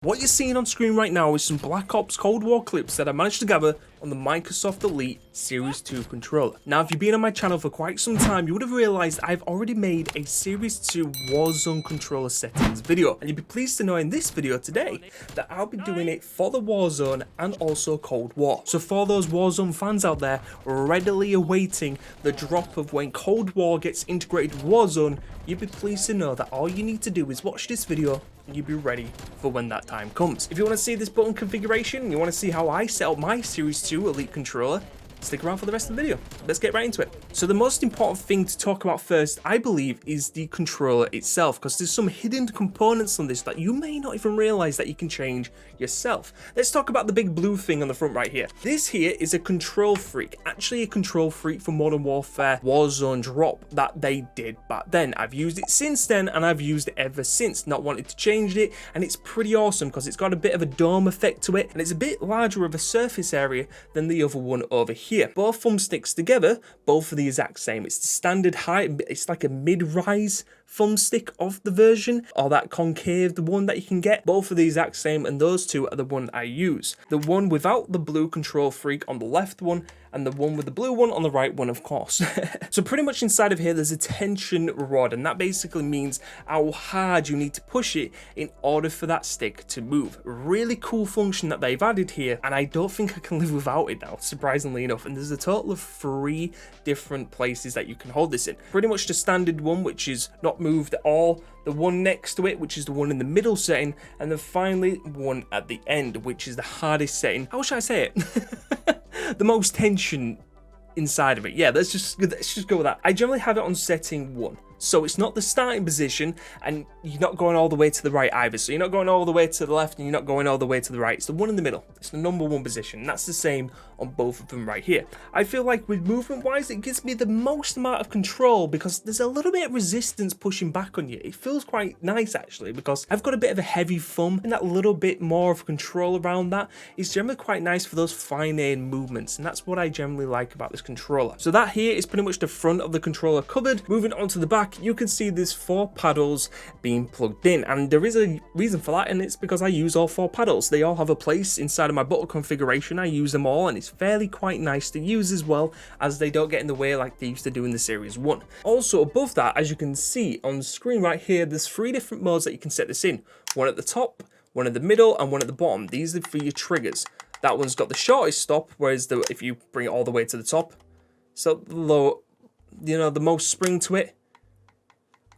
What you're seeing on screen right now is some Black Ops Cold War clips that I managed to gather on the Microsoft Elite Series 2 controller. Now, if you've been on my channel for quite some time, you would have realized I've already made a Series 2 Warzone controller settings video. And you'd be pleased to know in this video today that I'll be doing it for the Warzone and also Cold War. So for those Warzone fans out there readily awaiting the drop of when Cold War gets integrated with Warzone, you'd be pleased to know that all you need to do is watch this video and you'll be ready for when that time comes. If you want to see this button configuration and you want to see how I set up my Series 2 Elite controller, stick around for the rest of the video. Let's get right into it. So the most important thing to talk about first, I believe, is the controller itself, because there's some hidden components on this that you may not even realize that you can change yourself. Let's talk about the big blue thing on the front right here. This here is a control freak, actually a control freak for Modern Warfare Warzone drop that they did back then. I've used it since then and I've used it ever since, not wanted to change it, and it's pretty awesome because it's got a bit of a dome effect to it and it's a bit larger of a surface area than the other one over here. Both thumbsticks together, both are the exact same. It's the standard height, it's like a mid-rise thumbstick of the version, or that concave, the one that you can get. Both are the exact same, and those two are the one I use. The one without the blue control freak on the left one, and the one with the blue one on the right one, of course. So pretty much inside of here there's a tension rod, and that basically means how hard you need to push it in order for that stick to move. Really cool function that they've added here, and I don't think I can live without it now, surprisingly enough. And there's a total of 3 different places that you can hold this in. Pretty much the standard one, which is not moved at all, the one next to it, which is the one in the middle setting, and then finally one at the end, which is the hardest setting. How should I say it? The most tension inside of it. Yeah, let's just go with that. I generally have it on setting 1. So it's not the starting position, and you're not going all the way to the right either. So you're not going all the way to the left and you're not going all the way to the right. It's the one in the middle. It's the number 1 position. And that's the same on both of them right here. I feel like with movement wise, it gives me the most amount of control because there's a little bit of resistance pushing back on you. It feels quite nice actually, because I've got a bit of a heavy thumb, and that little bit more of control around that is generally quite nice for those fine-aimed movements. And that's what I generally like about this controller. So that here is pretty much the front of the controller covered. Moving on to the back, you can see there's 4 paddles being plugged in, and there is a reason for that, and it's because I use all 4 paddles. They all have a place inside of my button configuration. I use them all, and it's fairly quite nice to use as well, as they don't get in the way like they used to do in the Series 1. Also above that, as you can see on the screen right here, there's 3 different modes that you can set this in. One at the top, one at the middle, and one at the bottom. These are for your triggers. That one's got the shortest stop, whereas if you bring it all the way to the top, so the low, you know, the most spring to it.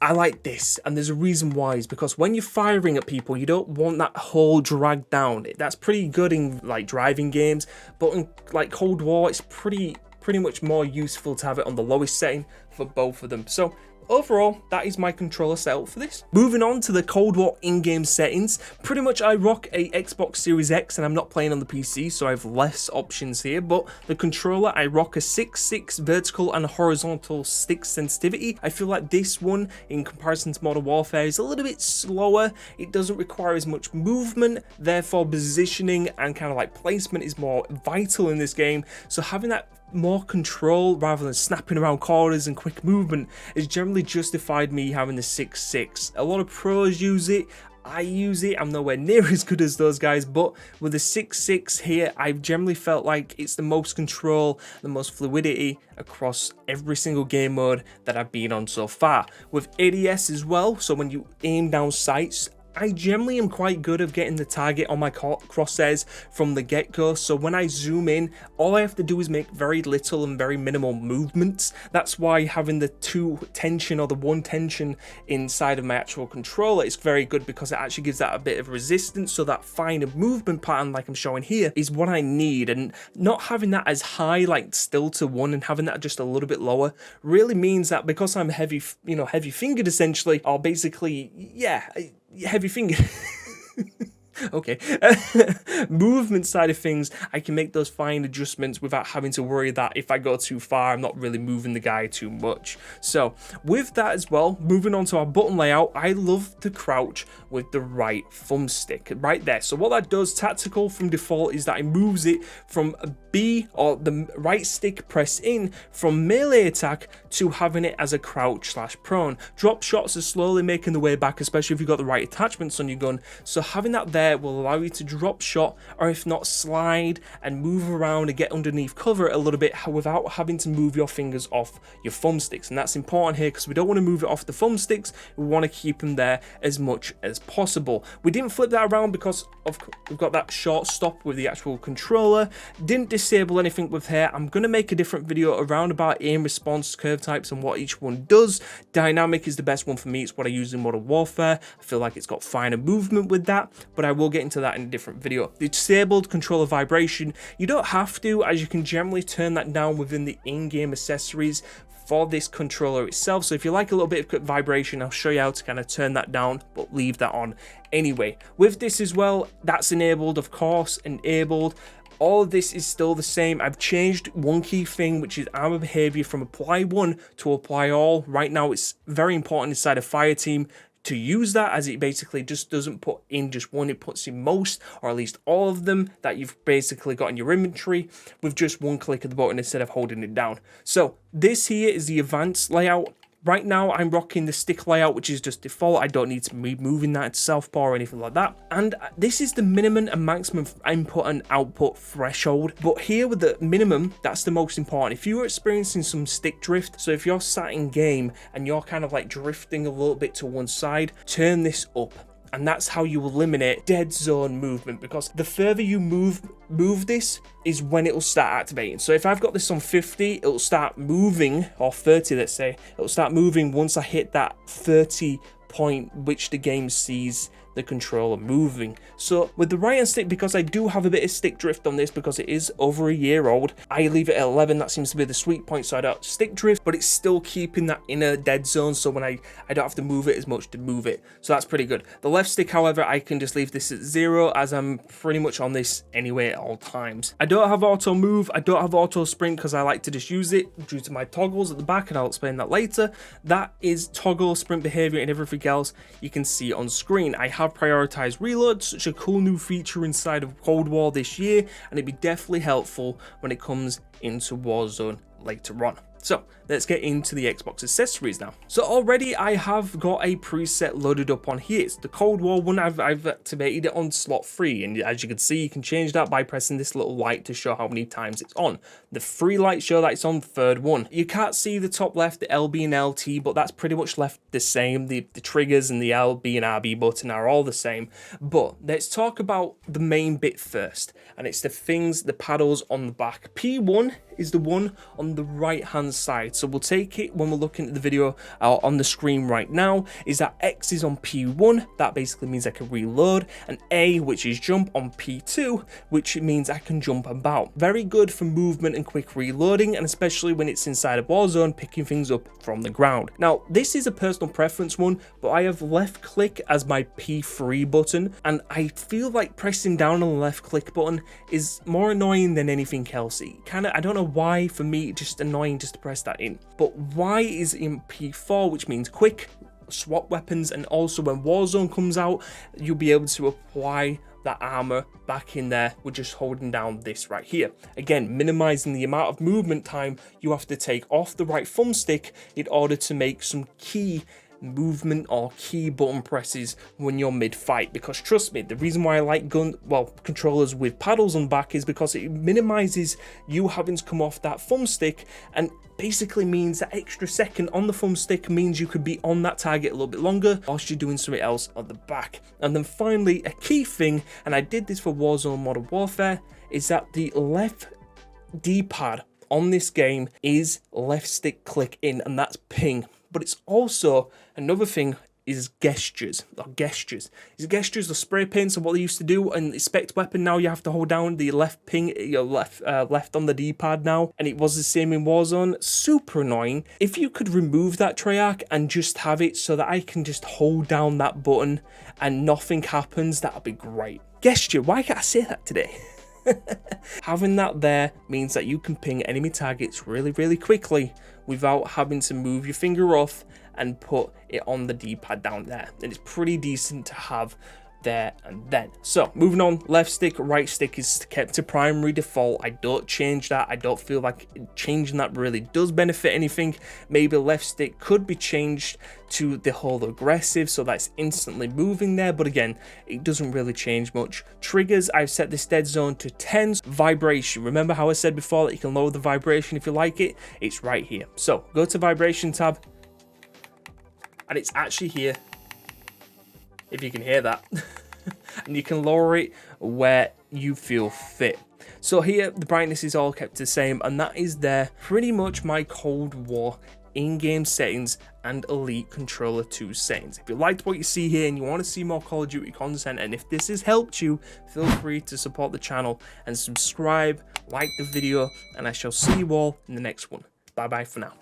I like this, and there's a reason why, is because when you're firing at people, you don't want that hole dragged down. That's pretty good in like driving games, but in like Cold War, it's pretty much more useful to have it on the lowest setting for both of them. So overall, that is my controller setup for this. Moving on to the Cold War in-game settings, pretty much I rock a Xbox Series X, and I'm not playing on the PC, so I have less options here, but the controller, I rock a 6.6 vertical and horizontal stick sensitivity. I feel like this one, in comparison to Modern Warfare, is a little bit slower. It doesn't require as much movement, therefore positioning and kind of like placement is more vital in this game, so having that more control rather than snapping around corners and quick movement is generally justified me having the 6.6. A lot of pros use it. I use it. I'm nowhere near as good as those guys, but with the 6.6 here, I've generally felt like it's the most control, the most fluidity across every single game mode that I've been on so far. With ADS as well, so when you aim down sights, I generally am quite good at getting the target on my crosshairs from the get-go, so when I zoom in, all I have to do is make very little and very minimal movements. That's why having the 2 tension or the 1 tension inside of my actual controller is very good, because it actually gives that a bit of resistance, so that finer movement pattern like I'm showing here is what I need. And not having that as high, like still to 1, and having that just a little bit lower really means that because I'm heavy, you know, heavy fingered essentially, or basically, yeah, heavy finger. Okay. Movement side of things, I can make those fine adjustments without having to worry that if I go too far, I'm not really moving the guy too much. So with that as well, moving on to our button layout, I love to crouch with the right thumbstick right there. So what that does, tactical from default, is that it moves it from B, or the right stick press in, from melee attack to having it as a crouch / prone. Drop shots are slowly making the way back, especially if you've got the right attachments on your gun. So having that there there will allow you to drop shot, or if not, slide and move around and get underneath cover a little bit without having to move your fingers off your thumbsticks. And that's important here because we don't want to move it off the thumbsticks. We want to keep them there as much as possible. We didn't flip that around because we've got that short stop with the actual controller. Didn't disable anything with here. I'm going to make a different video around about aim response curve types and what each one does. Dynamic is the best one for me. It's what I use in Modern Warfare. I feel like it's got finer movement with that, but I will get into that in a different video. The disabled controller vibration, you don't have to, as you can generally turn that down within the in-game accessories for this controller itself. So if you like a little bit of vibration, I'll show you how to kind of turn that down, but leave that on anyway. With this as well, that's enabled, of course, enabled. All of this is still the same. I've changed one key thing, which is armor behavior from apply one to apply all. Right now, it's very important inside a fire team to use that, as it basically just doesn't put in just one, it puts in most, or at least all of them that you've basically got in your inventory with just one click of the button instead of holding it down. So this here is the advanced layout. Right now, I'm rocking the stick layout, which is just default. I don't need to be moving that to southpaw or anything like that. And this is the minimum and maximum input and output threshold. But here with the minimum, that's the most important. If you're experiencing some stick drift, so if you're sat in game and you're kind of like drifting a little bit to one side, turn this up. And that's how you eliminate dead zone movement, because the further you move this is when it will start activating. So if I've got this on 50, it'll start moving, or 30, let's say, it'll start moving once I hit that 30 point, which the game sees the controller moving. So with the right hand stick, because I do have a bit of stick drift on this because it is over a year old, I leave it at 11. That seems to be the sweet point, so I don't stick drift, but it's still keeping that inner dead zone, so when I don't have to move it as much to move it. So that's pretty good. The left stick, however, I can just leave this at 0, as I'm pretty much on this anyway at all times. I don't have auto move, I don't have auto sprint because I like to just use it due to my toggles at the back, and I'll explain that later. That is toggle, sprint behavior, and everything else you can see on screen. I have prioritized reload, such a cool new feature inside of Cold War this year, and it'd be definitely helpful when it comes into Warzone later on. So let's get into the Xbox accessories now. So already I have got a preset loaded up on here. It's the Cold War one. I've activated it on slot 3, and as you can see, you can change that by pressing this little light to show how many times it's on. The free lights show that it's on third one. You can't see the top left, the LB and LT, but that's pretty much left the same. The triggers and the LB and RB button are all the same. But let's talk about the main bit first, and it's the things, the paddles on the back. P1 is the one on the right hand side, so we'll take it when we're looking at the video on the screen right now. Is that X is on P1, that basically means I can reload, and A, which is jump, on P2, which means I can jump about. Very good for movement and quick reloading, and especially when it's inside a Warzone, picking things up from the ground. Now this is a personal preference one, but I have left click as my P3 button, and I feel like pressing down on the left click button is more annoying than anything else. I don't know why, for me it's just annoying just to press that in. But Y is in P4, which means quick swap weapons, and also when Warzone comes out, you'll be able to apply that armor back in there with just holding down this right here. Again, minimizing the amount of movement time you have to take off the right thumbstick in order to make some key movement or key button presses when you're mid-fight, because trust me, the reason why I like controllers with paddles on back is because it minimizes you having to come off that thumbstick, and basically means that extra second on the thumbstick means you could be on that target a little bit longer whilst you're doing something else at the back. And then finally, a key thing, and I did this for Warzone Modern Warfare, is that the left D-pad on this game is left stick click in, and that's ping. But it's also another thing is gestures. These gestures are spray paint. So what they used to do in the spec weapon, now you have to hold down the left ping, your left on the D-pad now, and it was the same in Warzone. Super annoying. If you could remove that Treyarch and just have it so that I can just hold down that button and nothing happens, that would be great. Gesture. Why can't I say that today? Having that there means that you can ping enemy targets really quickly without having to move your finger off and put it on the D-pad down there. And it's pretty decent to have there and then. So moving on, left stick, right stick is kept to primary default. I don't change that. I don't feel like changing that really does benefit anything. Maybe left stick could be changed to the whole aggressive, so that's instantly moving there, but again, it doesn't really change much. Triggers, I've set this dead zone to 10. Vibration, remember how I said before that you can lower the vibration if you like it? It's right here. So go to vibration tab, and it's actually here, if you can hear that. And you can lower it where you feel fit. So here the brightness is all kept the same, and that is there pretty much my Cold War in-game settings and Elite Controller 2 settings. If you liked what you see here and you want to see more Call of Duty content, and if this has helped you, feel free to support the channel and subscribe, like the video, and I shall see you all in the next one. Bye bye for now.